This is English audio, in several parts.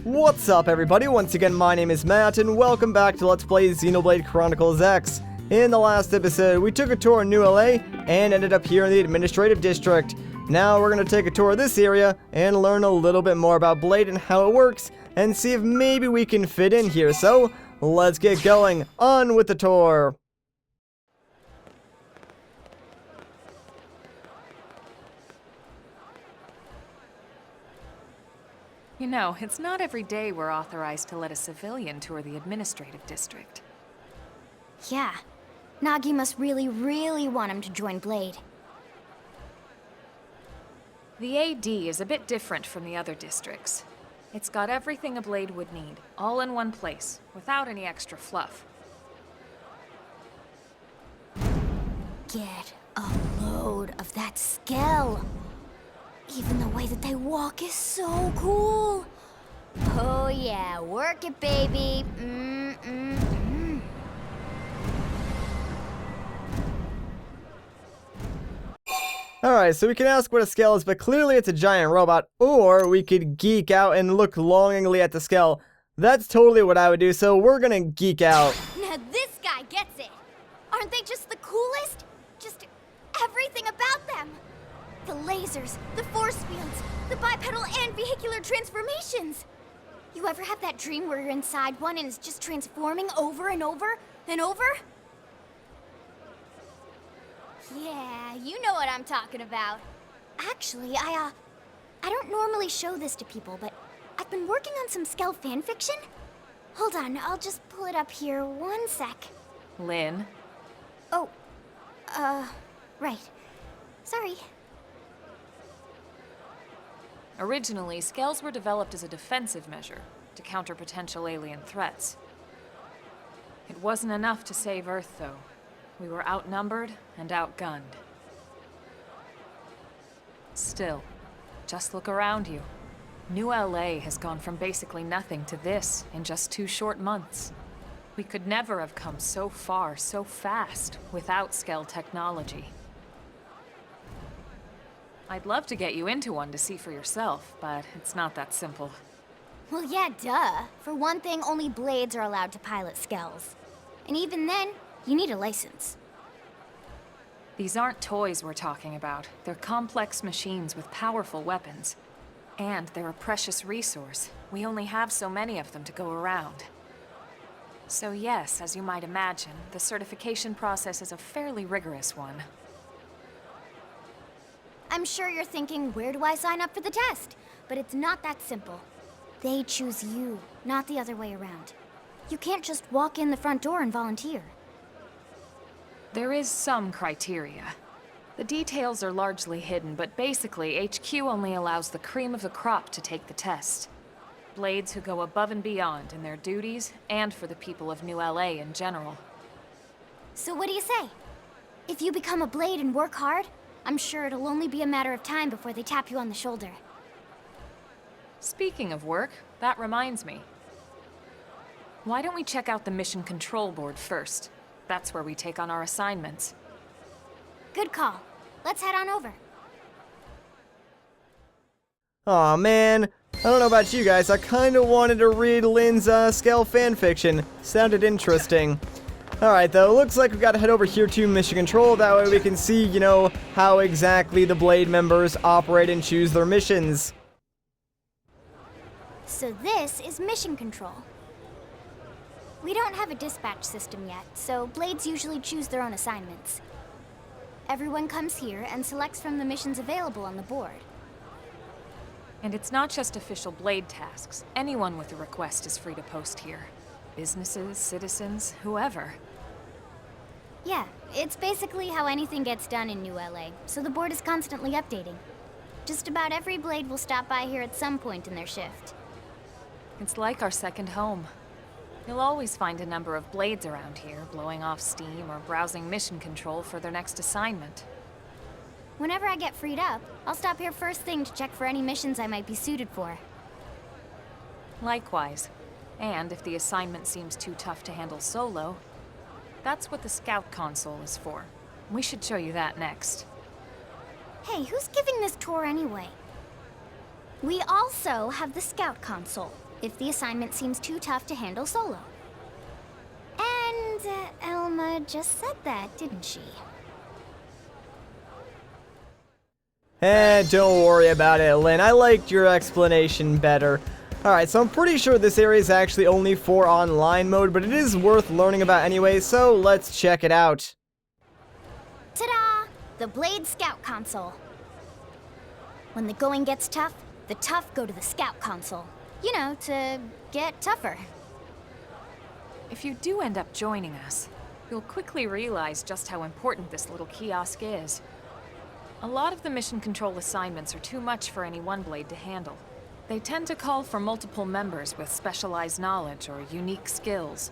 What's up everybody, once again my name is Matt and welcome back to Let's Play Xenoblade Chronicles X. In the last episode, we took a tour of New LA and ended up here in the administrative district. Now we're going to take a tour of this area and learn a little bit more about Blade and how it works and see if maybe we can fit in here. So, let's get going. On with the tour. You know, it's not every day we're authorized to let a civilian tour the administrative district. Yeah. Nagi must really want him to join Blade. The AD is a bit different from the other districts. It's got everything a Blade would need, all in one place, without any extra fluff. Get a load of that Skell. Even the way that they walk is so cool. Oh yeah, work it, baby. Alright, so we can ask what a Skell is, but clearly it's a giant robot, or we could geek out and look longingly at the Skell. That's totally what I would do, so we're gonna geek out. Now this guy gets it. Aren't they just the coolest? Just everything about them. The lasers, the force fields, the bipedal and vehicular transformations. You ever have that dream where you're inside one and it's just transforming over and over and over? Yeah, you know what I'm talking about. Actually, I don't normally show this to people, but I've been working on some Skell fanfiction. Hold on, I'll just pull it up here 1 sec. Lynn? Oh, right. Sorry. Originally, Skells were developed as a defensive measure to counter potential alien threats. It wasn't enough to save Earth, though. We were outnumbered and outgunned. Still, just look around you. New LA has gone from basically nothing to this in just 2 short months. We could never have come so far so fast without Skell technology. I'd love to get you into one to see for yourself, but it's not that simple. Well, yeah, duh. For one thing, only Blades are allowed to pilot Skells. And even then, you need a license. These aren't toys we're talking about. They're complex machines with powerful weapons. And they're a precious resource. We only have so many of them to go around. So yes, as you might imagine, the certification process is a fairly rigorous one. I'm sure you're thinking, where do I sign up for the test? But it's not that simple. They choose you, not the other way around. You can't just walk in the front door and volunteer. There is some criteria. The details are largely hidden, but basically, HQ only allows the cream of the crop to take the test. Blades who go above and beyond in their duties, and for the people of New LA in general. So what do you say? If you become a Blade and work hard, I'm sure it'll only be a matter of time before they tap you on the shoulder. Speaking of work, that reminds me. Why don't we check out the mission control board first? That's where we take on our assignments. Good call. Let's head on over. Aw man, I don't know about you guys, I kinda wanted to read Lynn's Skell fanfiction. Sounded interesting. Alright though, looks like we gotta head over here to Mission Control, that way we can see, you know, how exactly the Blade members operate and choose their missions. So this is Mission Control. We don't have a dispatch system yet, so Blades usually choose their own assignments. Everyone comes here and selects from the missions available on the board. And it's not just official Blade tasks. Anyone with a request is free to post here. Businesses, citizens, whoever. Yeah, it's basically how anything gets done in New LA, so the board is constantly updating. Just about every Blade will stop by here at some point in their shift. It's like our second home. You'll always find a number of Blades around here, blowing off steam or browsing mission control for their next assignment. Whenever I get freed up, I'll stop here first thing to check for any missions I might be suited for. Likewise. And if the assignment seems too tough to handle solo, that's what the Scout console is for. We should show you that next. Hey, who's giving this tour anyway? We also have the Scout console. if the assignment seems too tough to handle solo. And Elma just said that, didn't she? Don't worry about it, Lynn. I liked your explanation better. Alright, so I'm pretty sure this area is actually only for online mode, but it is worth learning about anyway, so let's check it out. Ta-da! The Blade Scout Console. When the going gets tough, the tough go to the Scout Console. You know, to get tougher. If you do end up joining us, you'll quickly realize just how important this little kiosk is. A lot of the mission control assignments are too much for any one blade to handle. They tend to call for multiple members with specialized knowledge or unique skills.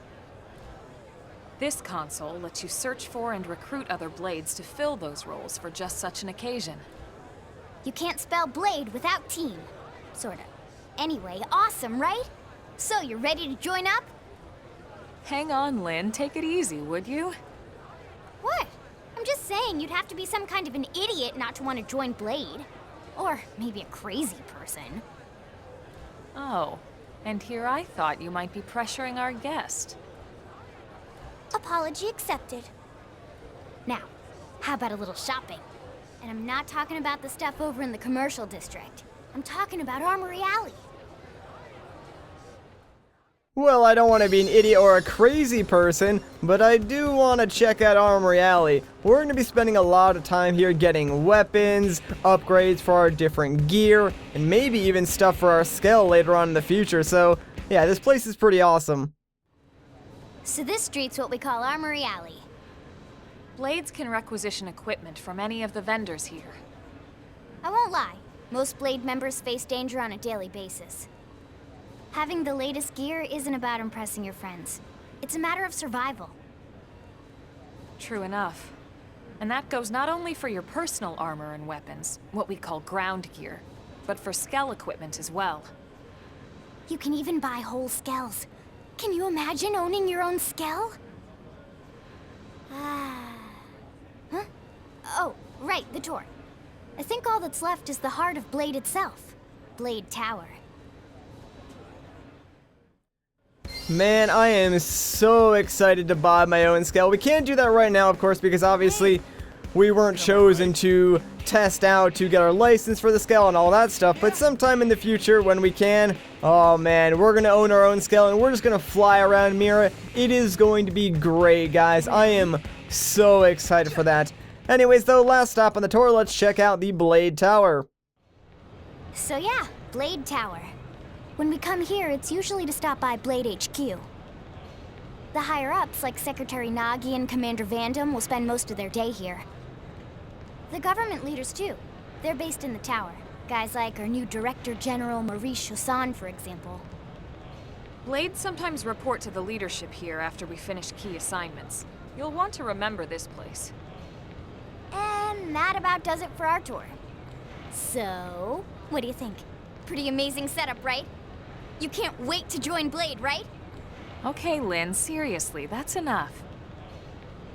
This console lets you search for and recruit other blades to fill those roles for just such an occasion. You can't spell blade without team. Sorta. Anyway, awesome, right? So, you're ready to join up? Hang on, Lynn. Take it easy, would you? What? I'm just saying you'd have to be some kind of an idiot not to want to join Blade. Or maybe a crazy person. Oh, and here I thought you might be pressuring our guest. Apology accepted. Now, how about a little shopping? And I'm not talking about the stuff over in the commercial district. I'm talking about Armory Alley. Well, I don't want to be an idiot or a crazy person, but I do want to check out Armory Alley. We're going to be spending a lot of time here getting weapons, upgrades for our different gear, and maybe even stuff for our Skell later on in the future, so yeah, this place is pretty awesome. So this street's what we call Armory Alley. Blades can requisition equipment from any of the vendors here. I won't lie, most Blade members face danger on a daily basis. Having the latest gear isn't about impressing your friends. It's a matter of survival. True enough. And that goes not only for your personal armor and weapons, what we call ground gear, but for Skell equipment as well. You can even buy whole Skells. Can you imagine owning your own Skell? Huh? Oh, right, the door. I think all that's left is the heart of Blade itself. Blade Tower. Man, I am so excited to buy my own Skell. We can't do that right now, of course, because obviously we weren't chosen to test out to get our license for the Skell and all that stuff, but sometime in the future when we can, oh man, we're gonna own our own Skell and we're just gonna fly around Mira. It is going to be great, guys. I am so excited for that. Anyways, though, last stop on the tour, let's check out the Blade Tower. So yeah, Blade Tower. When we come here, it's usually to stop by Blade HQ. The higher-ups, like Secretary Nagi and Commander Vandam, will spend most of their day here. The government leaders, too. They're based in the tower. Guys like our new Director General Maurice Chassan, for example. Blades sometimes report to the leadership here after we finish key assignments. You'll want to remember this place. And that about does it for our tour. So, what do you think? Pretty amazing setup, right? You can't wait to join Blade, right? Okay, Lynn, seriously, that's enough.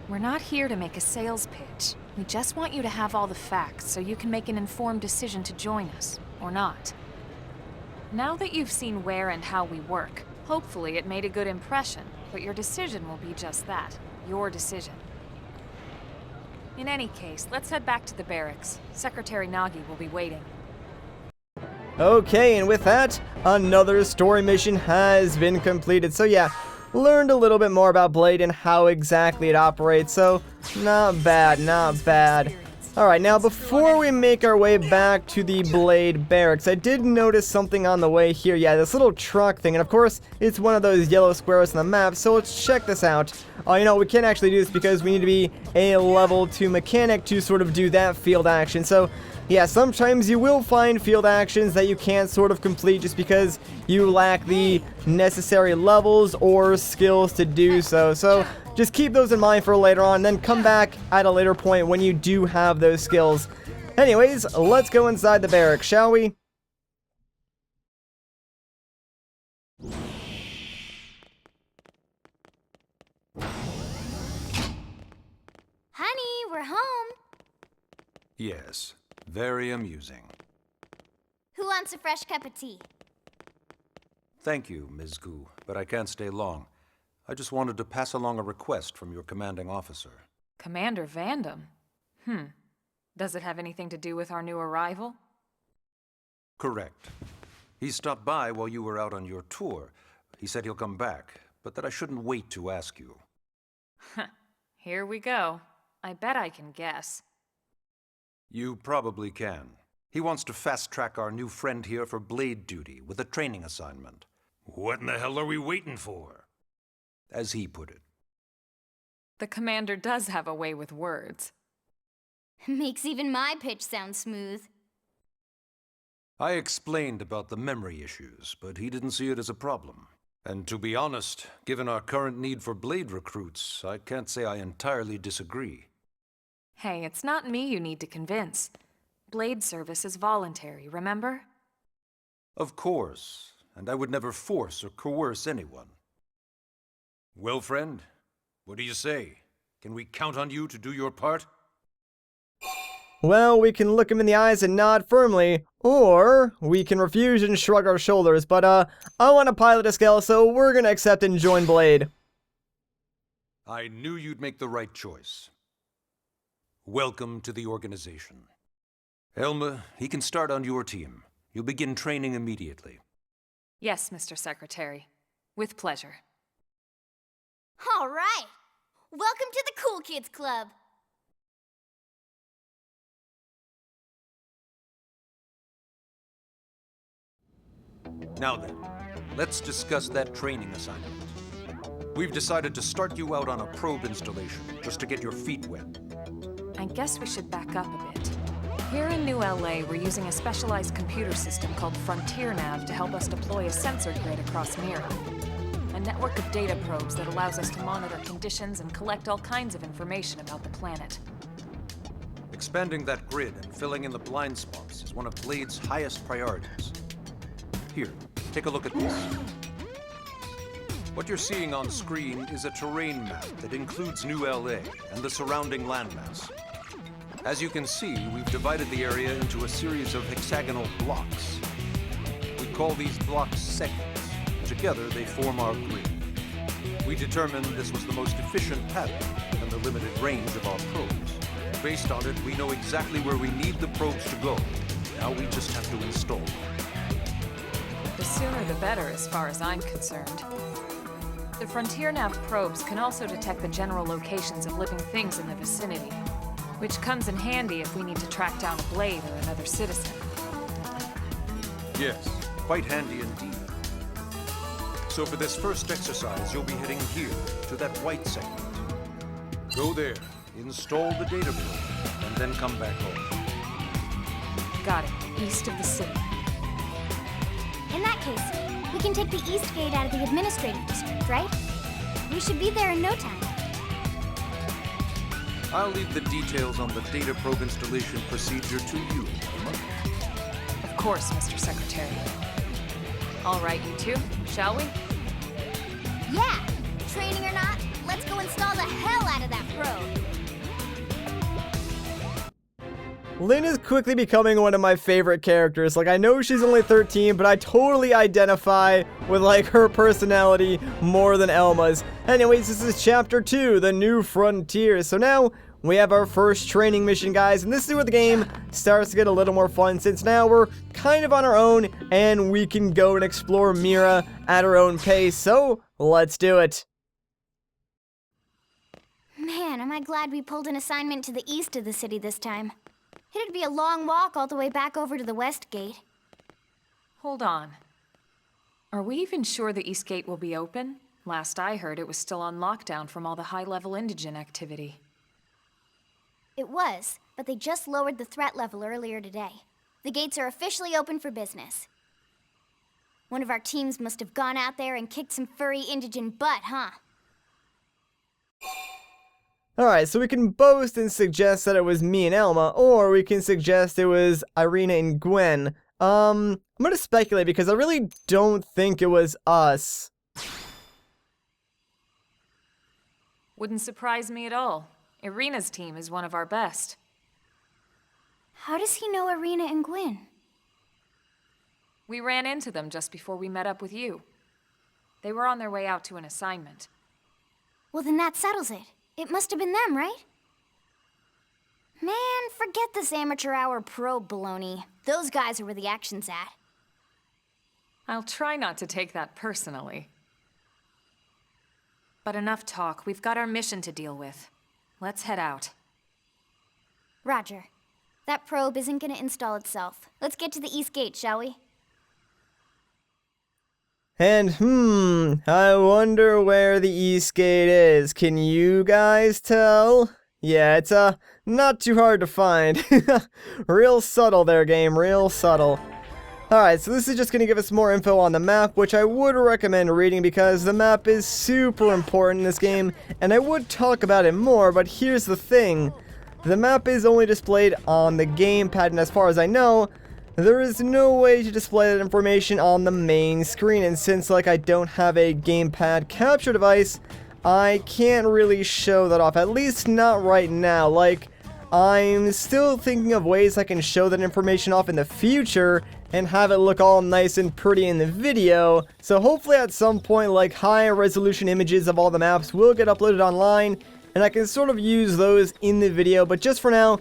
We're not here to make a sales pitch. We just want you to have all the facts so you can make an informed decision to join us, or not. Now that you've seen where and how we work, hopefully it made a good impression, but your decision will be just that, your decision. In any case, let's head back to the barracks. Secretary Nagi will be waiting. Okay, and with that, another story mission has been completed. So yeah, learned a little bit more about Blade and how exactly it operates, so not bad, not bad. Alright, now before we make our way back to the Blade Barracks, I did notice something on the way here. Yeah, this little truck thing, and of course, it's one of those yellow squares on the map, so let's check this out. Oh, you know, we can't actually do this because we need to be a level 2 mechanic to sort of do that field action, so yeah, sometimes you will find field actions that you can't sort of complete just because you lack the necessary levels or skills to do so. So just keep those in mind for later on, then come back at a later point when you do have those skills. Anyways, let's go inside the barracks, shall we? Honey, we're home. Yes, very amusing. Who wants a fresh cup of tea? Thank you, Ms. Gu, but I can't stay long. I just wanted to pass along a request from your commanding officer. Commander Vandam? Does it have anything to do with our new arrival? Correct. He stopped by while you were out on your tour. He said he'll come back, but that I shouldn't wait to ask you. Here we go. I bet I can guess. You probably can. He wants to fast-track our new friend here for blade duty with a training assignment. What in the hell are we waiting for? As he put it. The commander does have a way with words. Makes even my pitch sound smooth. I explained about the memory issues, but he didn't see it as a problem. And to be honest, given our current need for blade recruits, I can't say I entirely disagree. Hey, it's not me you need to convince. Blade service is voluntary, remember? Of course, and I would never force or coerce anyone. Well, friend, what do you say? Can we count on you to do your part? Well, we can look him in the eyes and nod firmly, or we can refuse and shrug our shoulders, but I want to pilot a Skells, so we're gonna accept and join Blade. I knew you'd make the right choice. Welcome to the organization. Elma, he can start on your team. You'll begin training immediately. Yes, Mr. Secretary. With pleasure. All right. Welcome to the Cool Kids Club. Now then, let's discuss that training assignment. We've decided to start you out on a probe installation, just to get your feet wet. I guess we should back up a bit. Here in New LA, we're using a specialized computer system called Frontier Nav to help us deploy a sensor grid across Mira. A network of data probes that allows us to monitor conditions and collect all kinds of information about the planet. Expanding that grid and filling in the blind spots is one of Blade's highest priorities. Here, take a look at this. What you're seeing on screen is a terrain map that includes New LA and the surrounding landmass. As you can see, we've divided the area into a series of hexagonal blocks. We call these blocks segments. Together, they form our grid. We determined this was the most efficient pattern and the limited range of our probes. Based on it, we know exactly where we need the probes to go. Now we just have to install them. The sooner the better, as far as I'm concerned. The Frontier Nav probes can also detect the general locations of living things in the vicinity, which comes in handy if we need to track down a Blade or another citizen. Yes, quite handy indeed. So for this first exercise, you'll be heading here, to that white segment. Go there, install the data probe, and then come back home. Got it. East of the city. In that case, we can take the East Gate out of the administrative district, right? We should be there in no time. I'll leave the details on the data probe installation procedure to you, Emma. Of course, Mr. Secretary. All right, you two, shall we? Yeah! Training or not, let's go install the hell out of that probe! Lynn is quickly becoming one of my favorite characters. Like, I know she's only 13, but I totally identify with, like, her personality more than Elma's. Anyways, this is Chapter 2, The New Frontier. So now, we have our first training mission, guys, and this is where the game starts to get a little more fun, since now we're kind of on our own, and we can go and explore Mira at our own pace. So, let's do it. Man, am I glad we pulled an assignment to the east of the city this time. It'd be a long walk all the way back over to the West Gate. Hold on. Are we even sure the East Gate will be open? Last I heard, it was still on lockdown from all the high-level indigent activity. It was, but they just lowered the threat level earlier today. The gates are officially open for business. One of our teams must have gone out there and kicked some furry indigent butt, huh? Alright, so we can boast and suggest that it was me and Elma, or we can suggest it was Irina and Gwen. I'm gonna speculate because I really don't think it was us. Wouldn't surprise me at all. Irina's team is one of our best. How does he know Irina and Gwen? We ran into them just before we met up with you. They were on their way out to an assignment. Well, then that settles it. It must have been them, right? Man, forget this amateur hour probe baloney. Those guys are where the action's at. I'll try not to take that personally. But enough talk. We've got our mission to deal with. Let's head out. Roger. That probe isn't gonna install itself. Let's get to the east gate, shall we? And, I wonder where the east gate is. Can you guys tell? Yeah, it's, not too hard to find. Real subtle there, game, real subtle. Alright, so this is just gonna give us more info on the map, which I would recommend reading because the map is super important in this game, and I would talk about it more, but here's the thing. The map is only displayed on the gamepad, and as far as I know, there is no way to display that information on the main screen, and since I don't have a gamepad capture device, I can't really show that off, at least not right now. I'm still thinking of ways I can show that information off in the future and have it look all nice and pretty in the video, so hopefully at some point high resolution images of all the maps will get uploaded online, and I can sort of use those in the video, but just for now,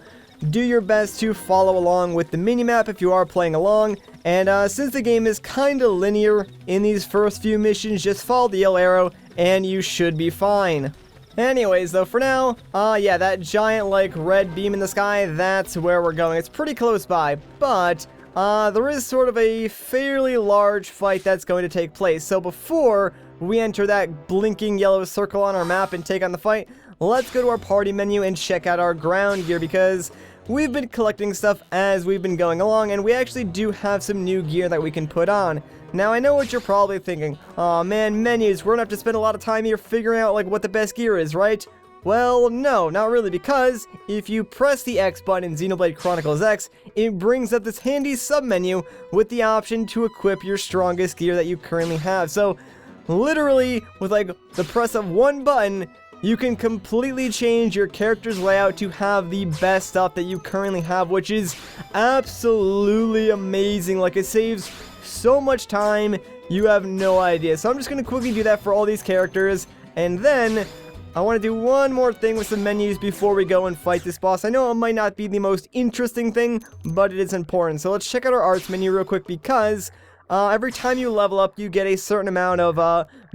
do your best to follow along with the minimap if you are playing along, and since the game is kinda linear in these first few missions, just follow the yellow arrow and you should be fine. Anyways, though, for now, yeah, that giant, red beam in the sky, that's where we're going. It's pretty close by, but there is sort of a fairly large fight that's going to take place, so before we enter that blinking yellow circle on our map and take on the fight, let's go to our party menu and check out our ground gear, because we've been collecting stuff as we've been going along, and we actually do have some new gear that we can put on. Now, I know what you're probably thinking. Aw, man, menus, we're gonna have to spend a lot of time here figuring out, what the best gear is, right? Well, no, not really, because if you press the X button in Xenoblade Chronicles X, it brings up this handy sub-menu with the option to equip your strongest gear that you currently have. So, literally, with, the press of one button, you can completely change your character's layout to have the best stuff that you currently have, which is absolutely amazing. It saves so much time, you have no idea. So I'm just going to quickly do that for all these characters, and then I want to do one more thing with some menus before we go and fight this boss. I know it might not be the most interesting thing, but it is important. So let's check out our arts menu real quick, because every time you level up, you get a certain amount of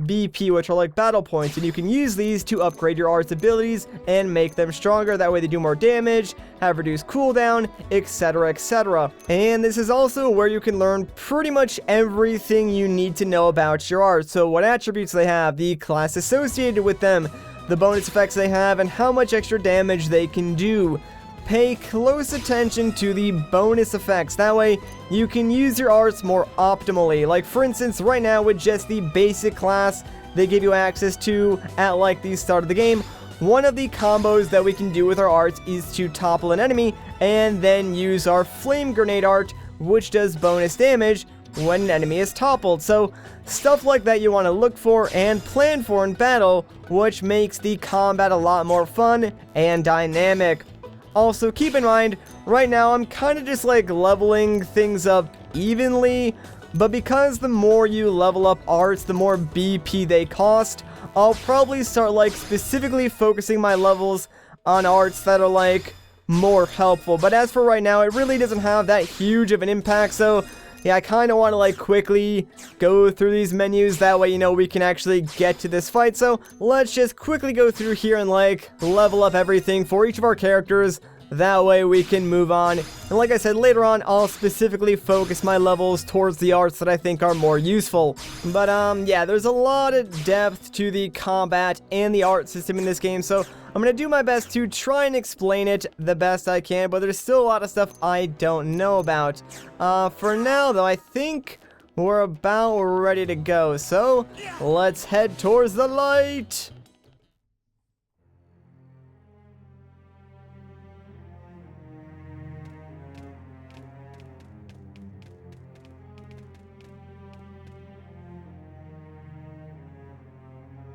BP, which are battle points, and you can use these to upgrade your arts abilities and make them stronger. That way they do more damage, have reduced cooldown, etc, etc. And this is also where you can learn pretty much everything you need to know about your arts. So what attributes they have, the class associated with them, the bonus effects they have, and how much extra damage they can do. Pay close attention to the bonus effects, that way you can use your arts more optimally. For instance, right now with just the basic class they give you access to at the start of the game, one of the combos that we can do with our arts is to topple an enemy and then use our flame grenade art, which does bonus damage when an enemy is toppled. So stuff like that you want to look for and plan for in battle, which makes the combat a lot more fun and dynamic. Also, keep in mind, right now I'm kind of just leveling things up evenly, but because the more you level up arts, the more BP they cost, I'll probably start specifically focusing my levels on arts that are more helpful. But as for right now, it really doesn't have that huge of an impact, so yeah, I kind of want to quickly go through these menus, that way, we can actually get to this fight. So let's just quickly go through here and level up everything for each of our characters, that way we can move on. And like I said, later on, I'll specifically focus my levels towards the arts that I think are more useful. But yeah, there's a lot of depth to the combat and the art system in this game, so I'm going to do my best to try and explain it the best I can, but there's still a lot of stuff I don't know about. For now, though, I think we're about ready to go, so let's head towards the light!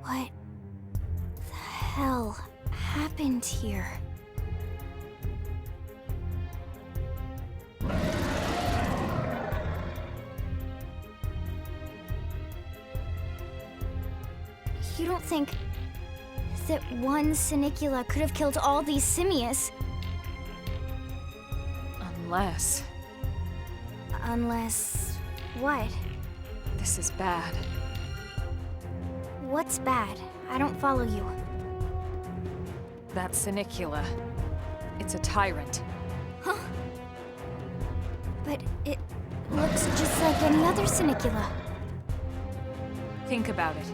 What the hell happened here? You don't think that one Senicula could have killed all these simius? Unless... Unless... what? This is bad. What's bad? I don't follow you. That Senicula. It's a Tyrant. Huh? But it looks just like any other Senicula. Think about it.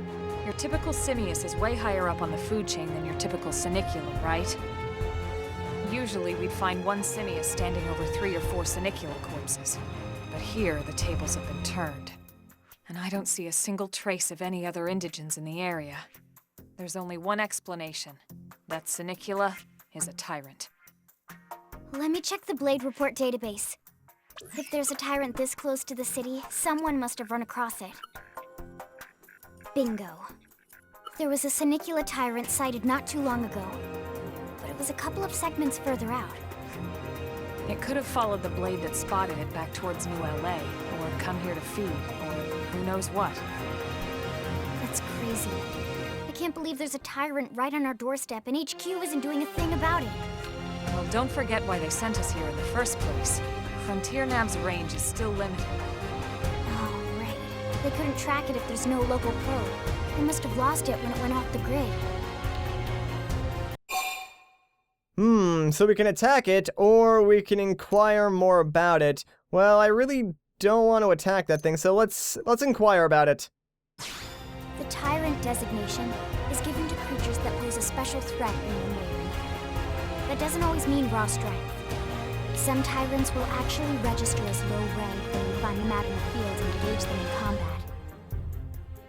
Your typical simius is way higher up on the food chain than your typical Senicula, right? Usually we'd find one simius standing over 3 or 4 Senicula corpses. But here, the tables have been turned. And I don't see a single trace of any other indigents in the area. There's only one explanation. That Senicula is a Tyrant. Let me check the Blade Report database. If there's a Tyrant this close to the city, someone must have run across it. Bingo. There was a Senicula Tyrant sighted not too long ago, but it was a couple of segments further out. It could have followed the blade that spotted it back towards New LA, or come here to feed, or who knows what. That's crazy. I can't believe there's a Tyrant right on our doorstep and HQ isn't doing a thing about it. Well, don't forget why they sent us here in the first place. Frontier Nav's range is still limited. Oh, right. They couldn't track it if there's no local probe. They must have lost it when it went off the grid. So we can attack it, or we can inquire more about it. Well, I really don't want to attack that thing, so let's inquire about it. The Tyrant designation is given to creatures that pose a special threat in the area. That doesn't always mean raw strength. Some Tyrants will actually register as low rank when you find them out in the field and engage them in combat.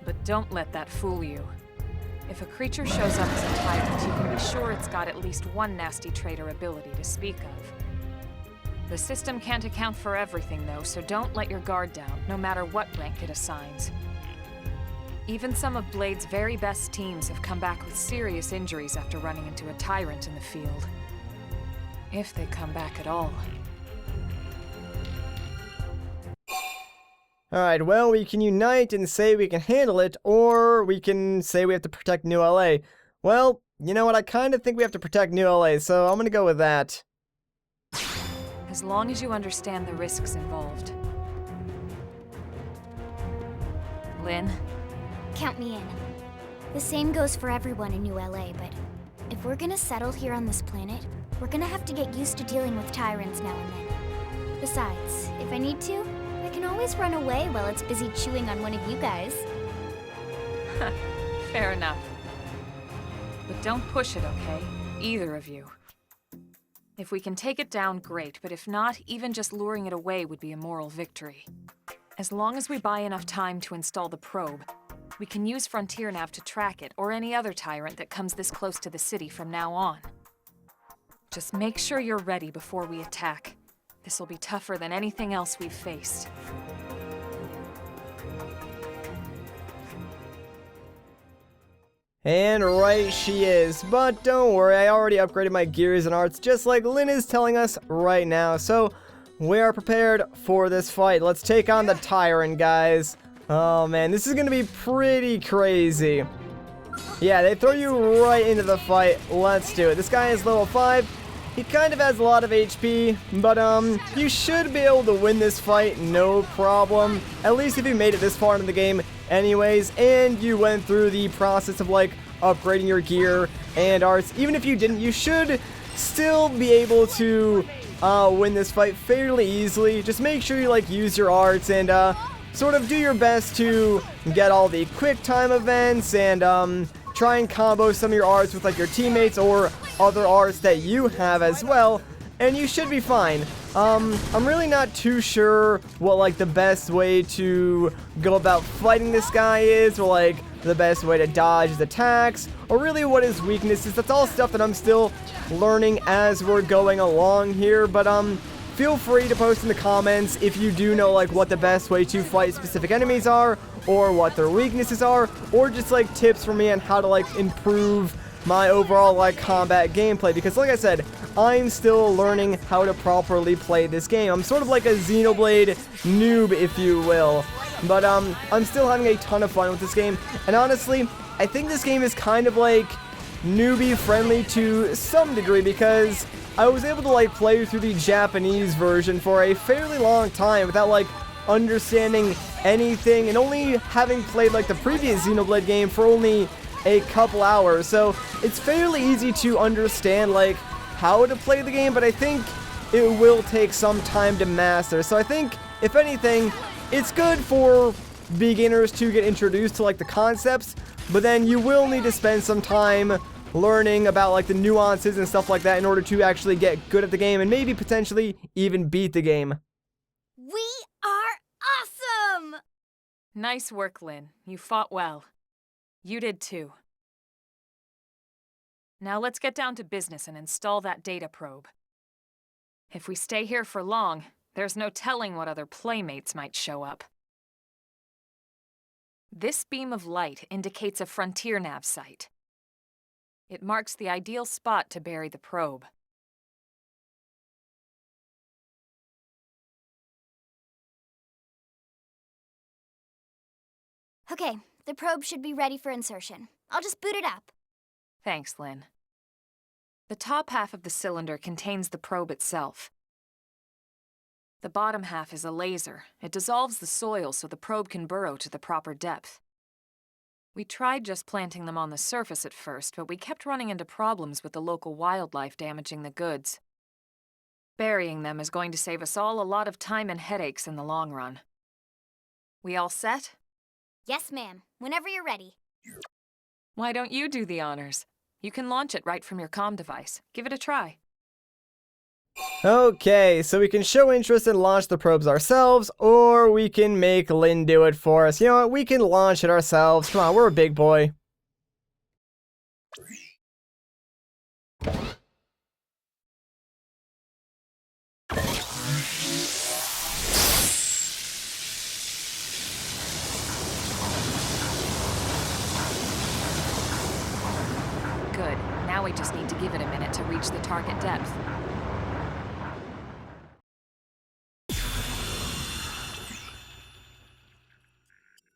But don't let that fool you. If a creature shows up as a Tyrant, you can be sure it's got at least one nasty trait or ability to speak of. The system can't account for everything, though, so don't let your guard down, no matter what rank it assigns. Even some of Blade's very best teams have come back with serious injuries after running into a Tyrant in the field. If they come back at all. Alright, well, we can unite and say we can handle it, or we can say we have to protect New LA. Well, you know what, I kind of think we have to protect New LA, so I'm gonna go with that. As long as you understand the risks involved. Lynn? Count me in. The same goes for everyone in New LA, but if we're gonna settle here on this planet, we're gonna have to get used to dealing with Tyrants now and then. Besides, if I need to, I can always run away while it's busy chewing on one of you guys. Fair enough. But don't push it, okay? Either of you. If we can take it down, great, but if not, even just luring it away would be a moral victory. As long as we buy enough time to install the probe, we can use Frontier Nav to track it, or any other Tyrant that comes this close to the city from now on. Just make sure you're ready before we attack. This'll be tougher than anything else we've faced. And right she is, but don't worry, I already upgraded my gears and arts just like Lynn is telling us right now, so we are prepared for this fight. Let's take on the Tyrant, guys. Oh man, this is gonna be pretty crazy. Yeah, they throw you right into the fight. Let's do it. This guy is level 5. He kind of has a lot of HP, but you should be able to win this fight, no problem. At least if you made it this far into the game anyways, and you went through the process of like upgrading your gear and arts. Even if you didn't, you should still be able to win this fight fairly easily. Just make sure you like use your arts and sort of do your best to get all the quick time events and try and combo some of your arts with like your teammates or other arts that you have as well, and you should be fine. I'm really not too sure what like the best way to go about fighting this guy is, or like the best way to dodge his attacks, or really what his weakness is. That's all stuff that I'm still learning as we're going along here, but feel free to post in the comments if you do know like what the best way to fight specific enemies are, or what their weaknesses are, or just like tips for me on how to like improve my overall, like, combat gameplay, because, like I said, I'm still learning how to properly play this game. I'm sort of like a Xenoblade noob, if you will, but, I'm still having a ton of fun with this game, and honestly, I think this game is kind of, like, newbie friendly to some degree, because I was able to, like, play through the Japanese version for a fairly long time without, like, understanding anything, and only having played, like, the previous Xenoblade game for only a couple hours, so it's fairly easy to understand, like, how to play the game, but I think it will take some time to master. So I think, if anything, it's good for beginners to get introduced to, like, the concepts, but then you will need to spend some time learning about, like, the nuances and stuff like that in order to actually get good at the game and maybe potentially even beat the game. We are awesome! Nice work, Lynn. You fought well. You did too. Now let's get down to business and install that data probe. If we stay here for long, there's no telling what other playmates might show up. This beam of light indicates a frontier nav site. It marks the ideal spot to bury the probe. Okay, the probe should be ready for insertion. I'll just boot it up. Thanks, Lynn. The top half of the cylinder contains the probe itself. The bottom half is a laser. It dissolves the soil so the probe can burrow to the proper depth. We tried just planting them on the surface at first, but we kept running into problems with the local wildlife damaging the goods. Burying them is going to save us all a lot of time and headaches in the long run. We all set? Yes, ma'am. Whenever you're ready. Why don't you do the honors? You can launch it right from your comm device. Give it a try. Okay, so we can show interest and launch the probes ourselves, or we can make Lynn do it for us. You know what, we can launch it ourselves. Come on, we're a big boy. Good. Now we just need to give it a minute to reach the target depth.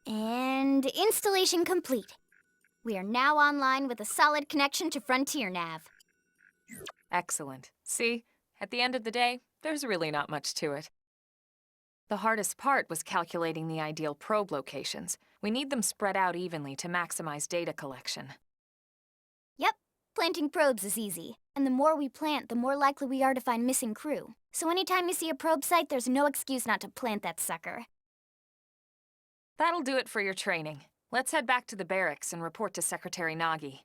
And installation complete. We are now online with a solid connection to Frontier Nav. Excellent. See? At the end of the day, there's really not much to it. The hardest part was calculating the ideal probe locations. We need them spread out evenly to maximize data collection. Yep, planting probes is easy. And the more we plant, the more likely we are to find missing crew. So anytime you see a probe site, there's no excuse not to plant that sucker. That'll do it for your training. Let's head back to the barracks and report to Secretary Nagi.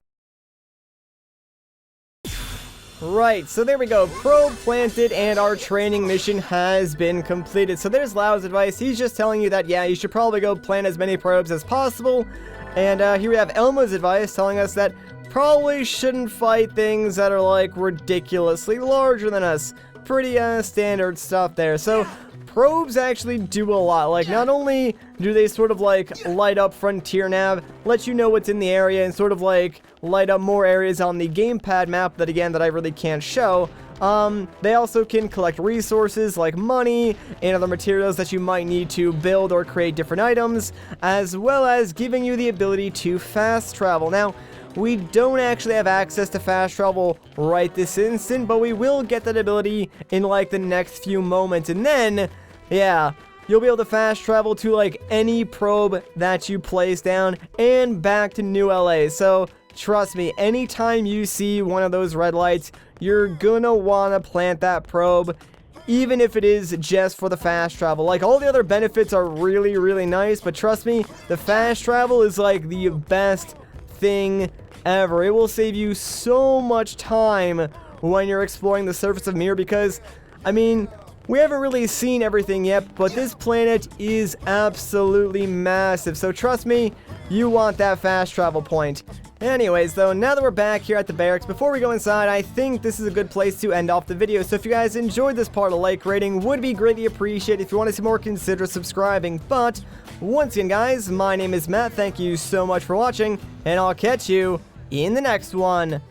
Right, so there we go. Probe planted and our training mission has been completed. So there's Lau's advice. He's just telling you that, yeah, you should probably go plant as many probes as possible. And here we have Elma's advice telling us that probably shouldn't fight things that are, like, ridiculously larger than us. Pretty standard stuff there. So probes actually do a lot. Like, not only do they sort of, like, light up Frontier Nav, let you know what's in the area, and sort of, like, light up more areas on the gamepad map that, again, that I really can't show. They also can collect resources like money and other materials that you might need to build or create different items, as well as giving you the ability to fast travel. Now, we don't actually have access to fast travel right this instant, but we will get that ability in, like, the next few moments, and then, yeah, you'll be able to fast travel to, like, any probe that you place down and back to New LA. So trust me, anytime you see one of those red lights, you're gonna wanna plant that probe, even if it is just for the fast travel. Like, all the other benefits are really, really nice, but trust me, the fast travel is, like, the best thing ever. It will save you so much time when you're exploring the surface of Mir, because, I mean, we haven't really seen everything yet, but this planet is absolutely massive, so trust me, you want that fast travel point. Anyways, though, now that we're back here at the barracks, before we go inside, I think this is a good place to end off the video. So if you guys enjoyed this part, a like rating would be greatly appreciated. If you want to see more, consider subscribing. But once again, guys, my name is Matt. Thank you so much for watching, and I'll catch you in the next one.